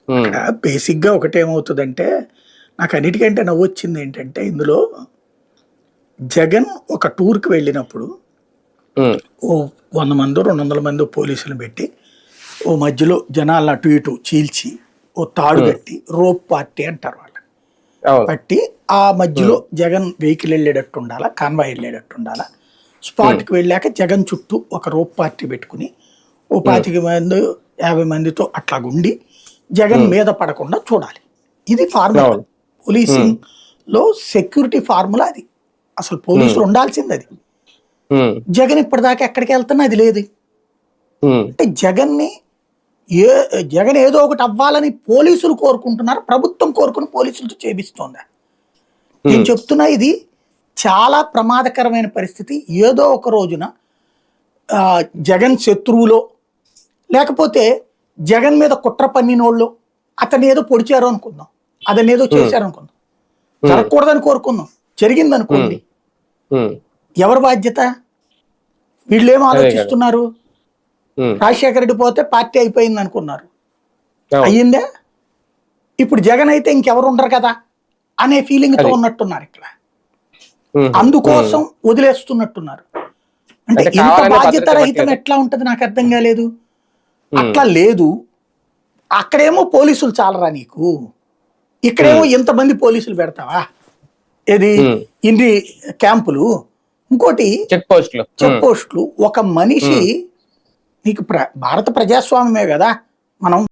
ఉమ్, అక్కడ బేసిక్‌గా ఒకటేమవుతదంటే, నాకన్నిటికంటే నవ్వొచ్చిందేంటంటే, ఇందులో జగన్ ఒక టూర్‌కి వెళ్ళినప్పుడు, ఉమ్, ఓ 100 మందో, 200 మందో పోలీసులను పెట్టి, ఓ మధ్యలో జనాలను అటు ఇటు చీల్చి, ఓ తాడు ఉమ్, కట్టి, రోప్ పార్టీ అంటారు వాళ్ళని. అవును. పట్టి, ఆ మధ్యలో ఉమ్, జగన్ వెహికల్ ఎళ్ళేటట్టు ఉండాలా, కాన్వాయ్ ఎళ్ళేటట్టు ఉండాలా. ఉమ్, స్పాట్‌కి వెళ్ళాక జగన్ చుట్టూ ఒక రోప్ పార్టీ పెట్టుకొని, ఓ ఉమ్, 25 మందో, 50 మందితో అట్లాగుండి, జగన్ ఉమ్, మీద పడకుండా చూడాలి. ఇది ఫార్ములా. అవును. ఉమ్, పోలీసింగ్‌లో సెక్యూరిటీ ఫార్ములా అది. అసలు ఉమ్, పోలీసులు ఉండాల్సిందది. ఉమ్, జగన్ ఇప్పటిదాకా ఎక్కడికెళ్తున్నా అది లేదు. ఉమ్, అంటే ఏ జగన్ ఏదో ఒకటి అవ్వాలని పోలీసులు కోరుకుంటున్నారు. ప్రభుత్వం కోరుకుని పోలీసులతో చేపిస్తోందా? నేను ఉమ్, చెప్తున్నా ఇది చాలా ప్రమాదకరమైన పరిస్థితి. ఏదో ఒక రోజున జగన్ శత్రువులో, లేకపోతే జగన్ మీద కుట్ర పన్నినోళ్ళో, అతనేదో పొడిచారు అనుకుందాం. అతనేదో ఉమ్, చేశారనుకుందాం. ఉమ్, జరగకూడదని కోరుకుందాం. ఉమ్, జరిగిందనుకోండి. ఉమ్, ఎవరి బాధ్యత? వీళ్ళేం అదే కదా. ఆలోచిస్తున్నారు? ఉమ్, రాజశేఖర రెడ్డి పోతే పార్టీ అయిపోయింది అనుకున్నారు. అవును. అయ్యిందే? ఇప్పుడు జగన్ అయితే ఇంకెవరు ఉండరు కదా అనే ఫీలింగ్‌తో అది. ఉన్నట్టున్నారు ఇక్కడ. ఉహు, ఉమ్. అందుకోసం వదిలేస్తున్నట్టున్నారు. అంటే అంటే ఇంత కావాలనే బాధ్యత భద్రత రహితం ఇవ్వట్లేదా? ఎట్లా ఉంటది నాకు అర్థం కాలేదు. ఉమ్, అట్లా లేదు. అక్కడేమో పోలీసులు చాలరా నీకు. ఇక్కడేమో ఉమ్, ఇంతమంది పోలీసులు పెడతావా? ఏది ఉమ్. ఇన్ని క్యాంపులు. ఇంకోటి చెక్ పోస్టులు. చెక్ ఉమ్, పోస్టులు. ఒక మనిషి ఉమ్. నీకు భారత ప్రజాస్వామ్యమే కదా! మనం